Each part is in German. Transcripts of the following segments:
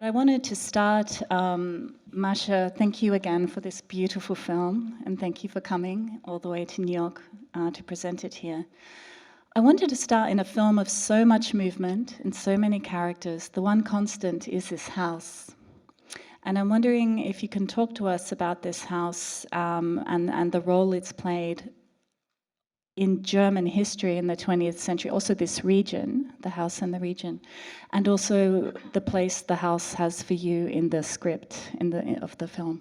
I wanted to start, Masha, thank you again for this beautiful film, and thank you for coming all the way to New York to present it here. I wanted to start in a film of so much movement and so many characters. The one constant is this house. And I'm wondering if you can talk to us about this house and the role it's played in German history in the 20th century, also this region, the house and the region, and also the place the house has for you in the script of the film.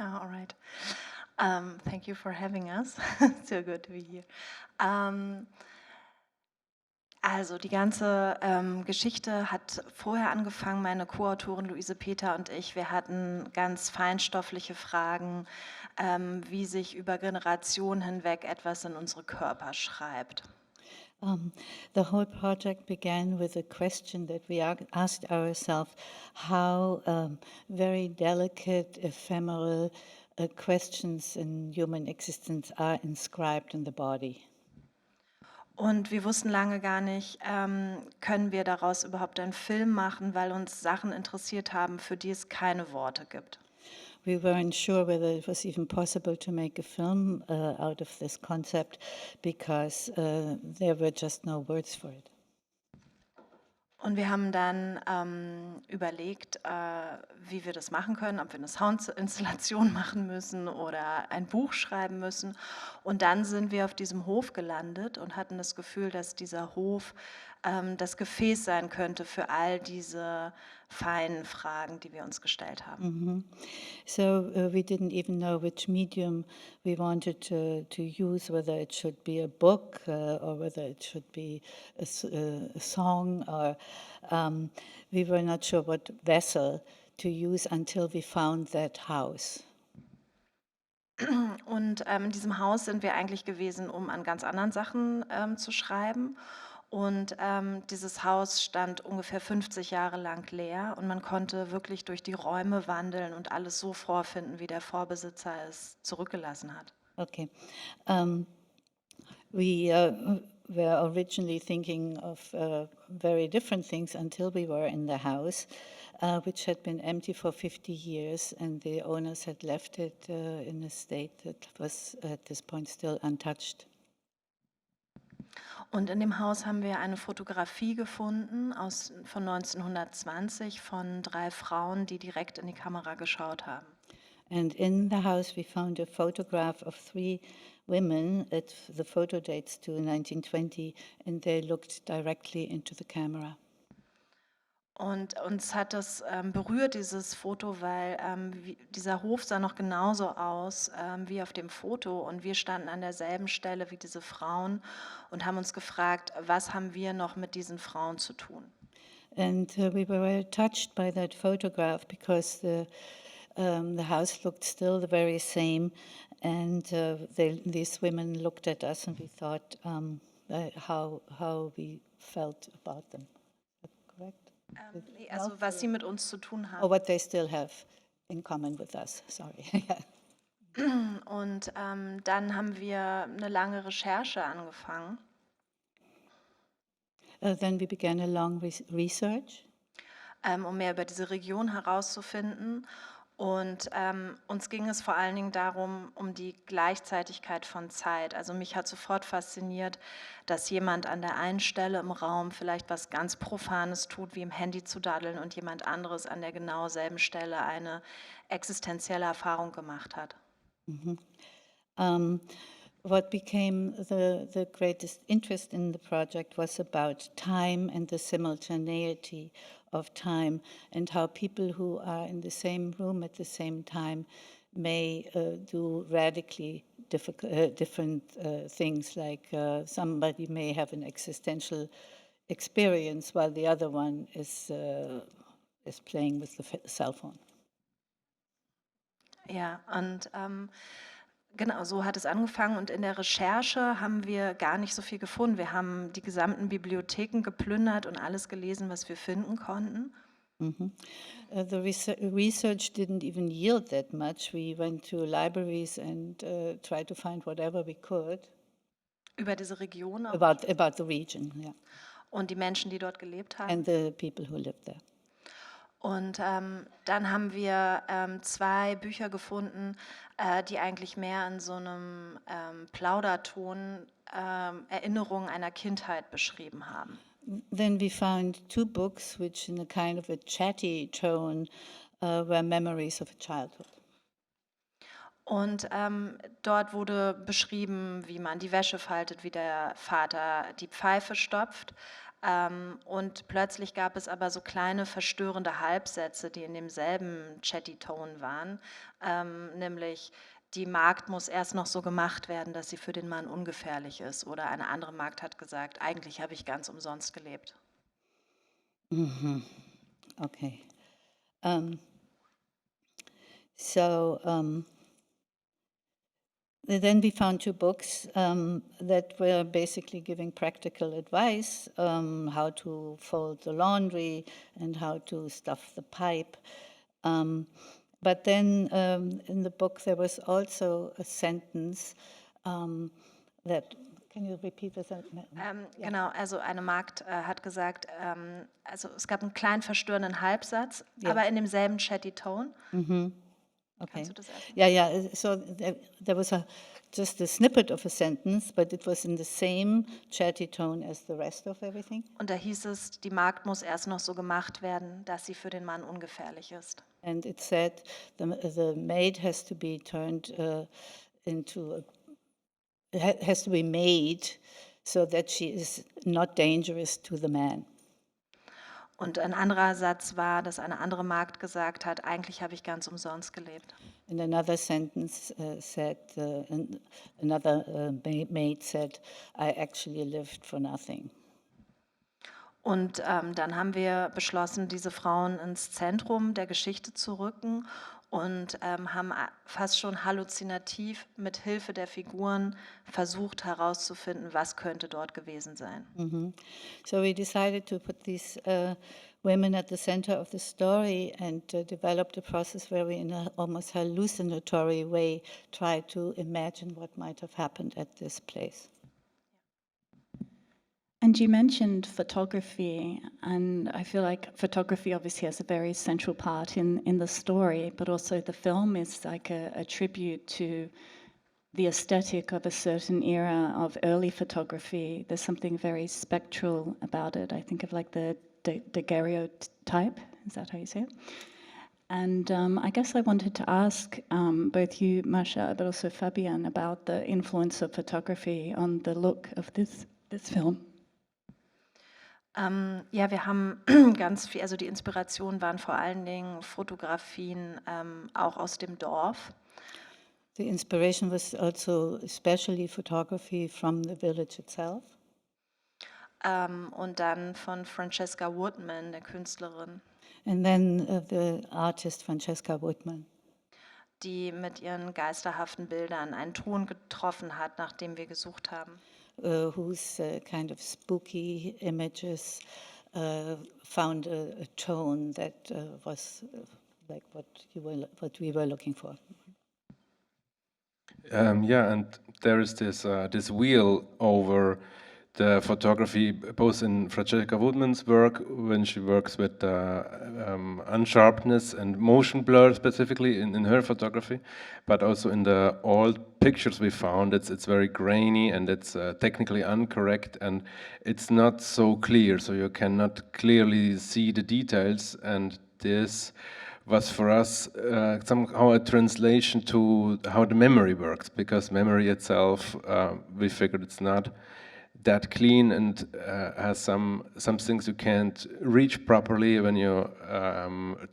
All right. Thank you for having us. So good to be here. Also die ganze Geschichte hat vorher angefangen, meine Co-Autorin Luise Peter und ich, wir hatten ganz feinstoffliche Fragen, wie sich über Generationen hinweg etwas in unsere Körper schreibt. The whole project began with a question that we asked ourselves, how very delicate, ephemeral questions in human existence are inscribed in the body. Und wir wussten lange gar nicht, können wir daraus überhaupt einen Film machen, weil uns Sachen interessiert haben, für die es keine Worte gibt. We weren't sure whether it was even possible to make a film out of this concept because there were just no words for it. Und wir haben dann überlegt, wie wir das machen können, ob wir eine Soundinstallation machen müssen oder ein Buch schreiben müssen. Und dann sind wir auf diesem Hof gelandet und hatten das Gefühl, dass dieser Hof das Gefäß sein könnte für all diese feinen Fragen, die wir uns gestellt haben. So we didn't even know which medium we wanted to use, whether it should be a book or whether it should be a song, or we were not sure what vessel to use until we found that house. Und in diesem Haus sind wir eigentlich gewesen, um an ganz anderen Sachen zu schreiben. Und dieses Haus stand ungefähr 50 Jahre lang leer und man konnte wirklich durch die Räume wandeln und alles so vorfinden, wie der Vorbesitzer es zurückgelassen hat. Okay. We were originally thinking of very different things until we were in the house, which had been empty for 50 years, and the owners had left it in a state that was at this point still untouched. Und in dem Haus haben wir eine Fotografie gefunden von 1920 von 3 Frauen, die direkt in die Kamera geschaut haben. And in the house we found a photograph of 3 women. The photo dates to 1920, and they looked directly into the camera. Und uns hat das berührt, dieses Foto, weil dieser Hof sah noch genauso aus wie auf dem Foto. Und wir standen an derselben Stelle wie diese Frauen und haben uns gefragt, was haben wir noch mit diesen Frauen zu tun? And we were very touched by that photograph because the house looked still the very same, and these women looked at us and we thought how we felt about them. Is that correct? Also was sie mit uns zu tun haben. Or what they still have in common with us, sorry. Und dann haben wir eine lange Recherche angefangen. Then we began a long research. Um mehr über diese Region herauszufinden. Und uns ging es vor allen Dingen darum, um die Gleichzeitigkeit von Zeit. Also mich hat sofort fasziniert, dass jemand an der einen Stelle im Raum vielleicht was ganz Profanes tut, wie im Handy zu daddeln, und jemand anderes an der genau selben Stelle eine existenzielle Erfahrung gemacht hat. What became the greatest interest in the project was about time and the simultaneity of time, and how people who are in the same room at the same time may do radically different things, like somebody may have an existential experience while the other one is playing with the cell phone. Ja, und genau, so hat es angefangen, und in der Recherche haben wir gar nicht so viel gefunden. Wir haben die gesamten Bibliotheken geplündert und alles gelesen, was wir finden konnten. The research didn't even yield that much. We went to libraries and tried to find whatever we could Über diese Region auch about the region, yeah, und die Menschen, die dort gelebt haben. and the people who lived there. Und dann haben wir 2 Bücher gefunden, die eigentlich mehr in so einem Plauderton Erinnerungen einer Kindheit beschrieben haben. Then we found 2 books which in a kind of a chatty tone were memories of a childhood. Und dort wurde beschrieben, wie man die Wäsche faltet, wie der Vater die Pfeife stopft. Und plötzlich gab es aber so kleine verstörende Halbsätze, die in demselben Chatty-Tone waren, nämlich die Magd muss erst noch so gemacht werden, dass sie für den Mann ungefährlich ist. Oder eine andere Magd hat gesagt, eigentlich habe ich ganz umsonst gelebt. Okay. So then we found 2 books that were basically giving practical advice, how to fold the laundry and how to stuff the pipe. But then in the book there was also a sentence that, can you repeat the sentence? Genau, also eine Magd hat gesagt, also es gab einen kleinen verstörenden Halbsatz, aber in demselben Chatty Tone. Okay. Kannst du das erst? Yeah. So there was just a snippet of a sentence, but it was in the same chatty tone as the rest of everything. Und da hieß es, die Magd muss erst noch so gemacht werden, dass sie für den Mann ungefährlich ist. And it said the maid has to be turned has to be made so that she is not dangerous to the man. Und ein anderer Satz war, dass eine andere Magd gesagt hat, eigentlich habe ich ganz umsonst gelebt. And another sentence said, another maid said, I actually lived for nothing. Und dann haben wir beschlossen, diese Frauen ins Zentrum der Geschichte zu rücken und haben fast schon halluzinativ mit Hilfe der Figuren versucht herauszufinden, was könnte dort gewesen sein. So we decided to put these women at the center of the story and developed a process where we, in an almost hallucinatory way, try to imagine what might have happened at this place. And you mentioned photography, and I feel like photography obviously has a very central part in the story, but also the film is like a tribute to the aesthetic of a certain era of early photography. There's something very spectral about it. I think of like the daguerreotype, is that how you say it? And I guess I wanted to ask both you, Masha, but also Fabian, about the influence of photography on the look of this film. Ja, wir haben ganz viel, also die Inspiration waren vor allen Dingen Fotografien auch aus dem Dorf. The inspiration was also especially photography from the village itself. Und dann von Francesca Woodman, der Künstlerin, And then the artist Francesca Woodman, die mit ihren geisterhaften Bildern einen Ton getroffen hat, nach dem wir gesucht haben. whose kind of spooky images found a tone that was like what we were looking for. Yeah, and there is this wheel over the photography, both in Francesca Woodman's work, when she works with unsharpness and motion blur specifically in her photography, but also in the old pictures we found, it's very grainy and it's technically incorrect and it's not so clear, so you cannot clearly see the details, and this was for us somehow a translation to how the memory works, because memory itself, we figured it's not that clean and has some things you can't reach properly when you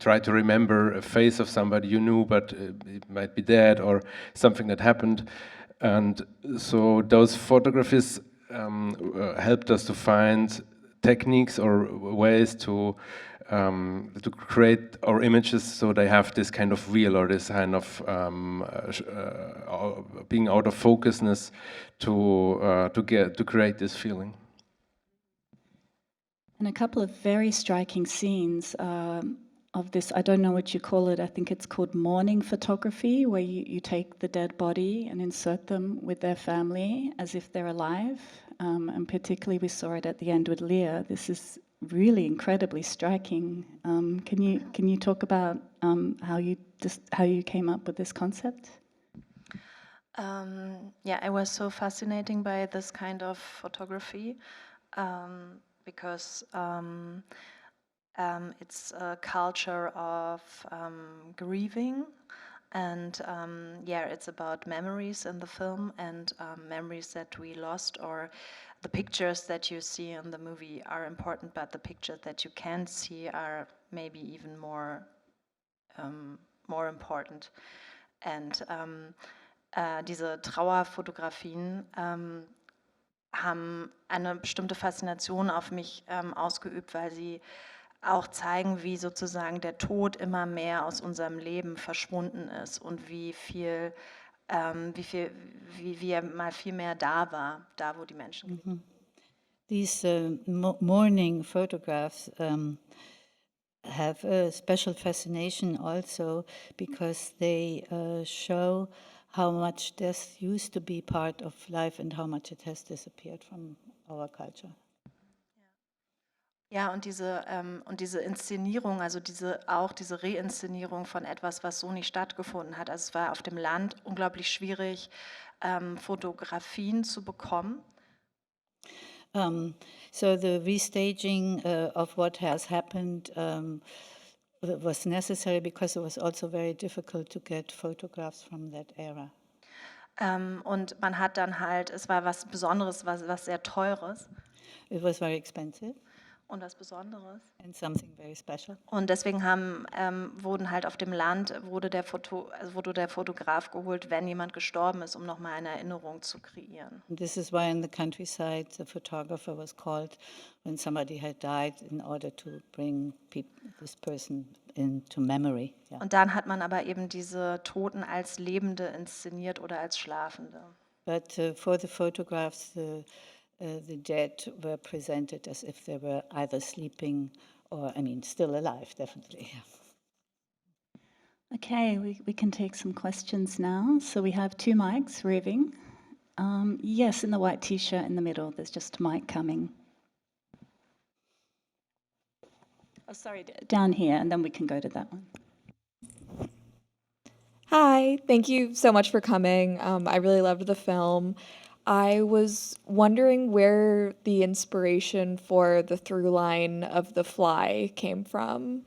try to remember a face of somebody you knew but it might be dead or something that happened. And so those photographies helped us to find techniques or ways to create our images so they have this kind of wheel or this kind of being out of focusness to create this feeling. And a couple of very striking scenes of this, I don't know what you call it, I think it's called mourning photography, where you take the dead body and insert them with their family as if they're alive. And particularly we saw it at the end with Leah. This is really incredibly striking. Can you talk about how you came up with this concept? Yeah, I was so fascinating by this kind of photography because it's a culture of grieving, and yeah, it's about memories in the film and memories that we lost, or the pictures that you see in the movie are important, but the pictures that you can't see are maybe even more important. And diese Trauerfotografien haben eine bestimmte Faszination auf mich ausgeübt, weil sie auch zeigen, wie sozusagen der Tod immer mehr aus unserem Leben verschwunden ist und wie er mal viel mehr da war, da wo die Menschen gelebt. These mourning photographs have a special fascination also because they show how much death used to be part of life and how much it has disappeared from our culture. Ja, und diese Inszenierung, also auch diese Reinszenierung von etwas, was so nicht stattgefunden hat. Also es war auf dem Land unglaublich schwierig, Fotografien zu bekommen. So the restaging of what has happened was necessary because it was also very difficult to get photographs from that era. Und man hat dann halt, es war was Besonderes, was sehr Teures It was very expensive und was Besonderes. and something very special. Und deswegen wurden halt auf dem Land, wurde der Fotograf geholt, wenn jemand gestorben ist, um nochmal eine Erinnerung zu kreieren. And this is why in the countryside the photographer was called when somebody had died in order to bring this person into memory. Yeah. Und dann hat man aber eben diese Toten als Lebende inszeniert oder als Schlafende. But for the photographs, the dead were presented as if they were either sleeping or, I mean, still alive, definitely. Okay, we can take some questions now. So we have 2 mics raving. Yes, in the white t-shirt in the middle, there's just a mic coming. Oh, sorry, down here, and then we can go to that one. Hi, thank you so much for coming. I really loved the film. I was wondering where the inspiration for the through line of The Fly came from.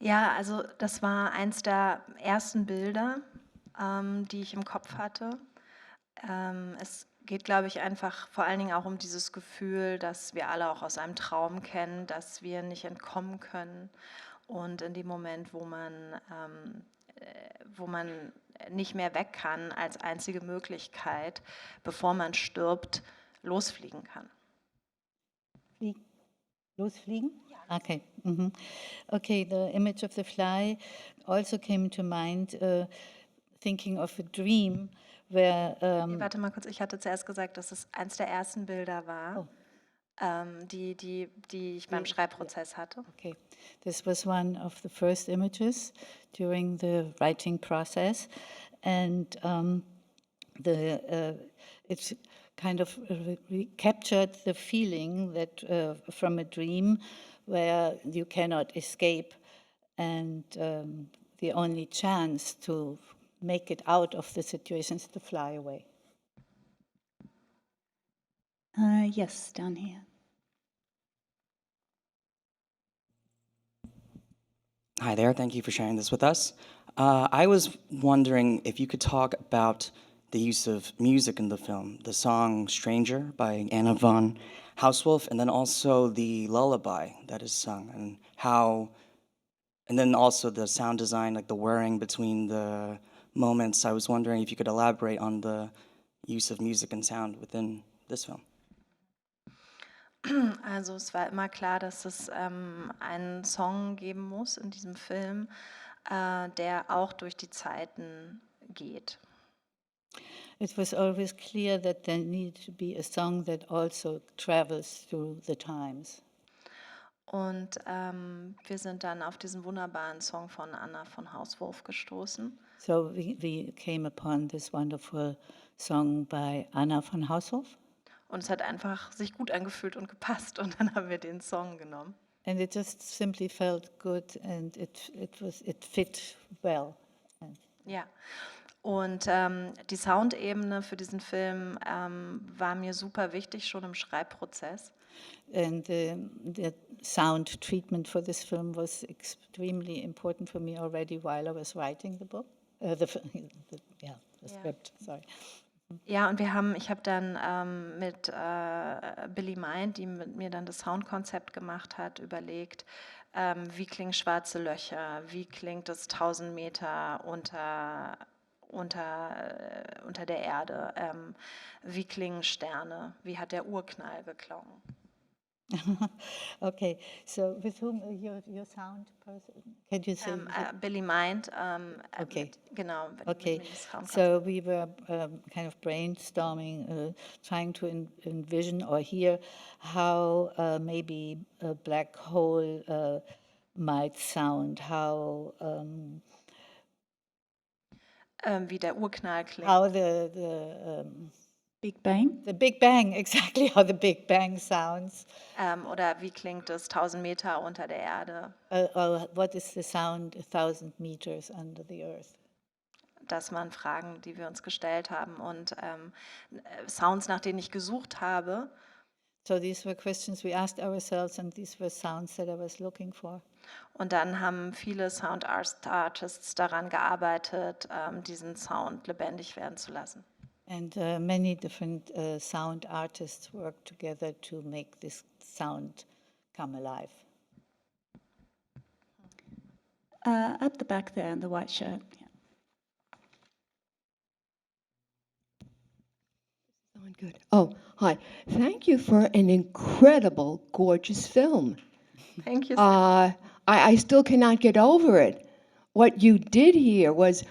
Ja, also das war eins der ersten Bilder, die ich im Kopf hatte. Es geht, glaube ich, einfach vor allen Dingen auch um dieses Gefühl, dass wir alle auch aus einem Traum kennen, dass wir nicht entkommen können. Und in dem Moment, wo man nicht mehr weg kann, als einzige Möglichkeit, bevor man stirbt, losfliegen kann. Losfliegen? Okay. Okay, the image of the fly also came to mind thinking of a dream where Warte mal kurz, ich hatte zuerst gesagt, dass es eins der ersten Bilder war, die ich beim Schreibprozess hatte. okay, this was one of the first images during the writing process, and it's kind of captured the feeling that from a dream where you cannot escape, and the only chance to make it out of the situation is to fly away. Yes, down here. Hi there, thank you for sharing this with us. I was wondering if you could talk about the use of music in the film, the song Stranger by Anna von Hauswolf, and then also the lullaby that is sung, and then also the sound design, like the whirring between the moments. I was wondering if you could elaborate on the use of music and sound within this film. Also es war immer klar, dass es einen Song geben muss in diesem Film, der auch durch die Zeiten geht. It was always clear that there needed to be a song that also travels through the times. Und wir sind dann auf diesen wunderbaren Song von Anna von Hauswolf gestoßen. So we came upon this wonderful song by Anna von Haushoff. Und es hat einfach sich gut angefühlt und gepasst und dann haben wir den Song genommen. And it just simply felt good and it fit well. Ja. Und die Soundebene für diesen Film war mir super wichtig, schon im Schreibprozess. And the sound treatment for this film was extremely important for me already while I was writing the book. The script, sorry. Ja, und ich habe dann mit Billy Mind, die mit mir dann das Soundkonzept gemacht hat, überlegt, wie klingen schwarze Löcher, wie klingt es 1000 Meter unter der Erde, wie klingen Sterne, wie hat der Urknall geklungen. Okay, so with whom your sound person? Can you say? Billy Mind, Okay. Genau. mit Okay, mir das Soundkonzept. so we were kind of brainstorming, trying to envision or hear how maybe a black hole might sound, how Wie der Urknall klingt. how Big Bang? the Big Bang, exactly how the Big Bang sounds, Oder wie klingt es 1000 Meter unter der Erde? or what is the sound 1,000 meters under the earth. Das waren Fragen, die wir uns gestellt haben und Sounds, nach denen ich gesucht habe. So these were questions we asked ourselves, and these were sounds that I was looking for. Und dann haben viele Sound Artists daran gearbeitet, diesen Sound lebendig werden zu lassen. And many different sound artists worked together to make this sound come alive. At the back there in the white shirt. Yeah. Sound good. Oh, hi. Thank you for an incredible, gorgeous film. Thank you. I still cannot get over it. What you did here was,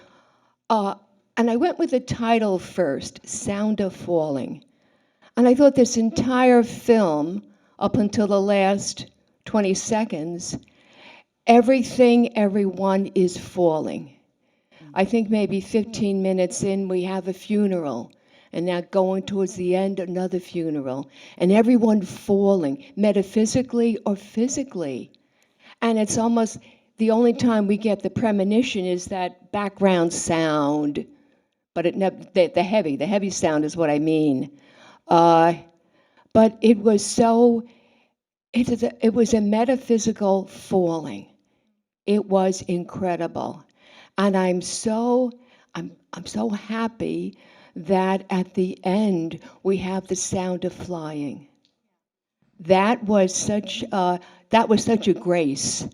and I went with the title first, Sound of Falling. And I thought this entire film, up until the last 20 seconds, everything, everyone is falling. I think maybe 15 minutes in, we have a funeral. And now going towards the end, another funeral. And everyone falling, metaphysically or physically. And it's almost the only time we get the premonition is that background sound. But the heavy sound is what I mean. But it was so, it was a metaphysical falling. It was incredible. And I'm so happy that at the end we have the sound of flying. That was such a grace.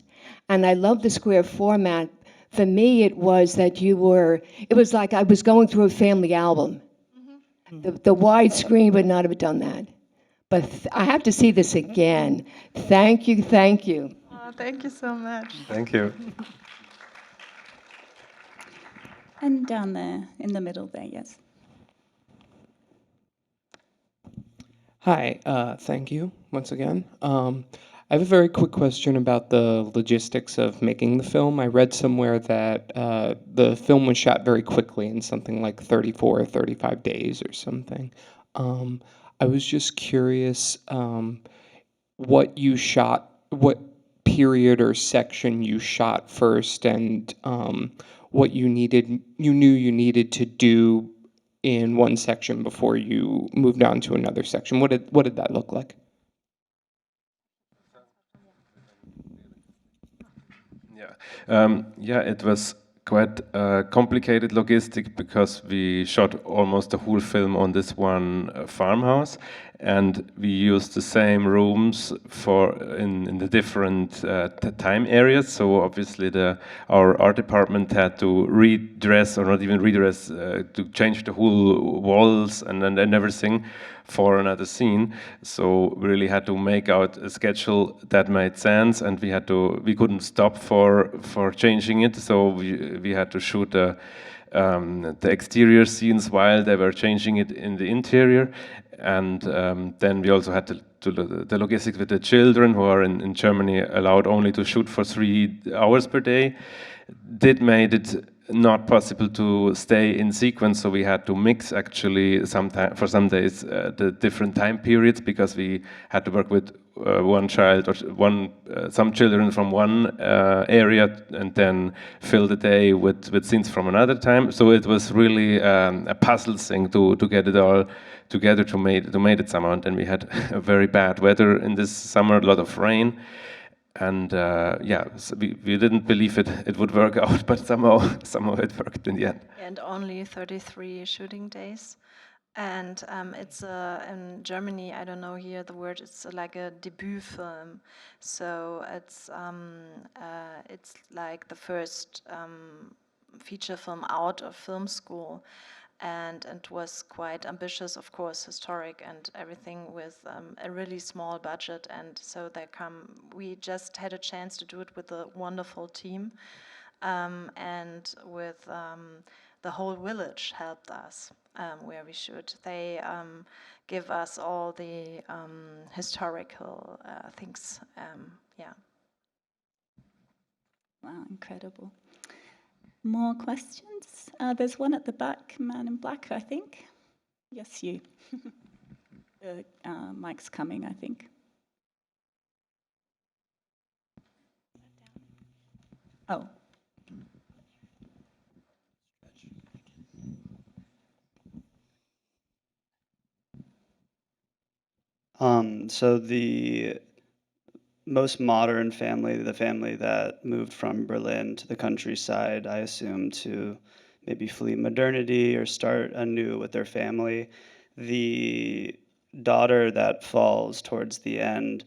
And I love the square format. For me, it was like I was going through a family album. The widescreen would not have done that. But I have to see this again. Thank you, thank you. Oh, thank you so much. Thank you. And down there in the middle there, yes. Hi, thank you once again. I have a very quick question about the logistics of making the film. I read somewhere that the film was shot very quickly in something like 34 or 35 days or something. I was just curious what you shot, what period or section you shot first, and what you knew you needed to do in one section before you moved on to another section. What did that look like? Yeah, it was quite complicated logistic because we shot almost the whole film on this one farmhouse, and we used the same rooms in the different time areas. So obviously our art department had to redress, or not even redress, to change the whole walls and everything for another scene. So we really had to make out a schedule that made sense, and we couldn't stop for changing it. So we had to shoot the exterior scenes while they were changing it in the interior. And then we also had the logistics with the children who are in Germany allowed only to shoot for 3 hours per day. Made it not possible to stay in sequence, so we had to mix actually for some days the different time periods, because we had to work with one child or some children from one area and then fill the day with scenes from another time. So it was really a puzzle thing to get it all together to make it somehow. And then we had a very bad weather in this summer, a lot of rain. And yeah, so we didn't believe it would work out, but somehow it worked in the end. And only 33 shooting days. And it's in Germany, I don't know here the word, it's like a debut film. So it's like the first feature film out of film school. And it was quite ambitious, of course, historic and everything, with a really small budget. And so we just had a chance to do it with a wonderful team, and with the whole village helped us where we should. They give us all the historical things. Yeah. Wow, incredible. More questions? There's one at the back, man in black, I think. Yes, you. The mic's coming, I think. Oh. So the most modern family, the family that moved from Berlin to the countryside, I assume, to maybe flee modernity or start anew with their family. The daughter that falls towards the end,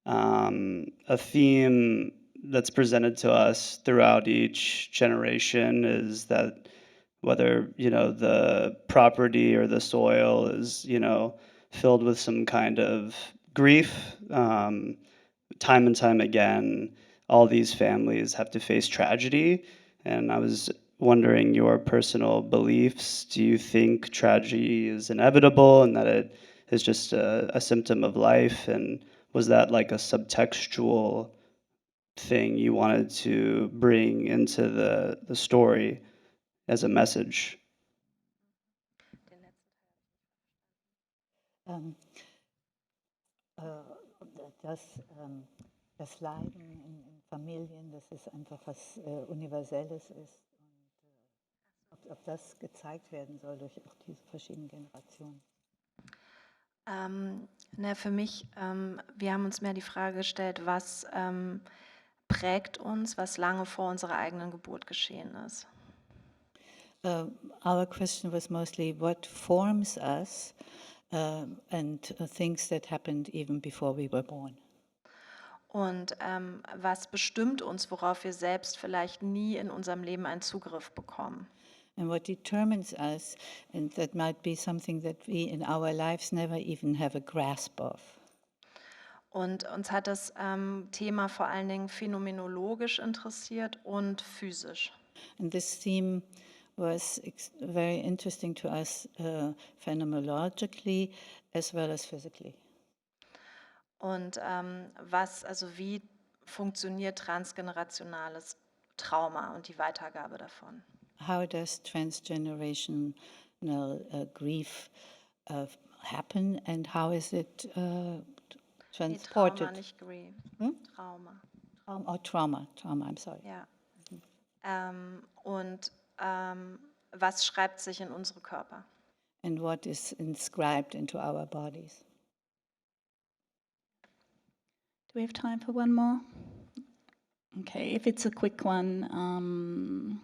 a theme that's presented to us throughout each generation is that whether, the property or the soil is, filled with some kind of grief, time and time again, all these families have to face tragedy. And I was wondering your personal beliefs. Do you think tragedy is inevitable and that it is just a symptom of life? And was that like a subtextual thing you wanted to bring into the story as a message? Das Leiden in Familien, dass es einfach was Universelles ist und ob das gezeigt werden soll durch auch diese verschiedenen Generationen. Für mich, wir haben uns mehr die Frage gestellt, was prägt uns, was lange vor unserer eigenen Geburt geschehen ist. Our question was mostly what forms us and things that happened even before we were born. Und was bestimmt uns, worauf wir selbst vielleicht nie in unserem Leben einen Zugriff bekommen. And what determines us, and that might be something that we in our lives never even have a grasp of. Und uns hat das Thema vor allen Dingen phänomenologisch interessiert und physisch. And this theme was very interesting to us phenomenologically as well as physically. Und wie funktioniert transgenerationales Trauma und die Weitergabe davon? How does transgenerational grief happen and how is it transported? Trauma, nicht grief. Trauma. Trauma, I'm sorry. Ja. Was schreibt sich in unsere Körper? And what is inscribed into our bodies? Do we have time for one more? Okay, if it's a quick one,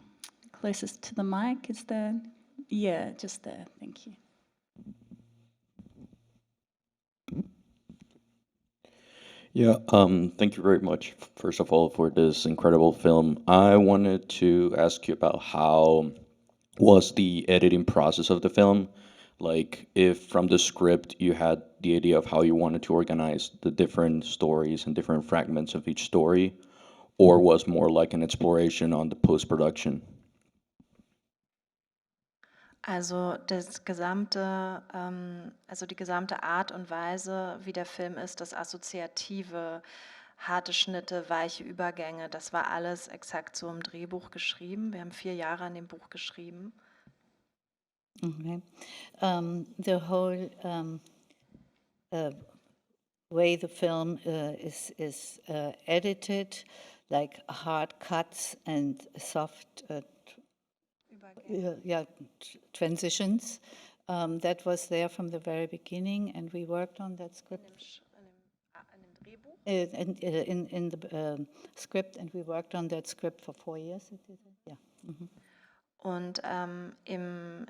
closest to the mic, is there? Yeah, just there, thank you. Yeah, thank you very much, first of all, for this incredible film. I wanted to ask you about how was the editing process of the film? Like, if from the script you had the idea of how you wanted to organize the different stories and different fragments of each story, or was more like an exploration on the post-production? Also die gesamte Art und Weise, wie der Film ist, das Assoziative, harte Schnitte, weiche Übergänge, das war alles exakt so im Drehbuch geschrieben. Wir haben 4 Jahre an dem Buch geschrieben. Okay. The whole way the film is edited, like hard cuts and soft transitions, that was there from the very beginning, and we worked on that script. In dem Drehbuch? In the script, and we worked on that script for 4 years. Yeah. Mhm. Und im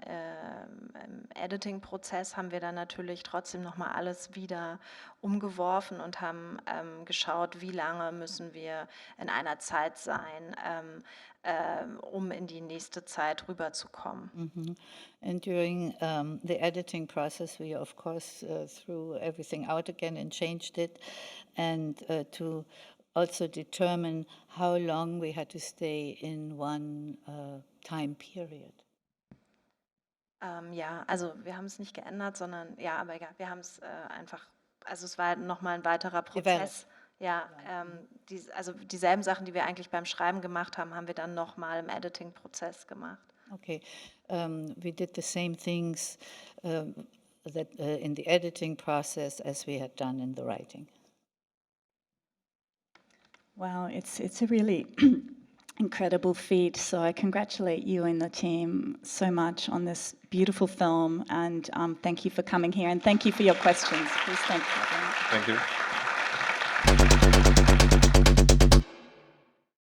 Editing-Prozess haben wir dann natürlich trotzdem nochmal alles wieder umgeworfen und haben geschaut, wie lange müssen wir in einer Zeit sein, um in die nächste Zeit rüberzukommen. Mhm. And during the editing process, we of course threw everything out again and changed it, and to also determine how long we had to stay in one time period. Ja, also wir haben es nicht geändert, sondern ja, aber egal, wir haben es einfach, also es war nochmal ein weiterer Prozess. Ja, also dieselben Sachen, die wir eigentlich beim Schreiben gemacht haben, haben wir dann nochmal im Editing-Prozess gemacht. Okay, we did the same things that in the editing process as we had done in the writing. Wow, it's a really incredible feat. So I congratulate you and the team so much on this beautiful film, and thank you for coming here, and thank you for your questions. Please thank you. Thank you.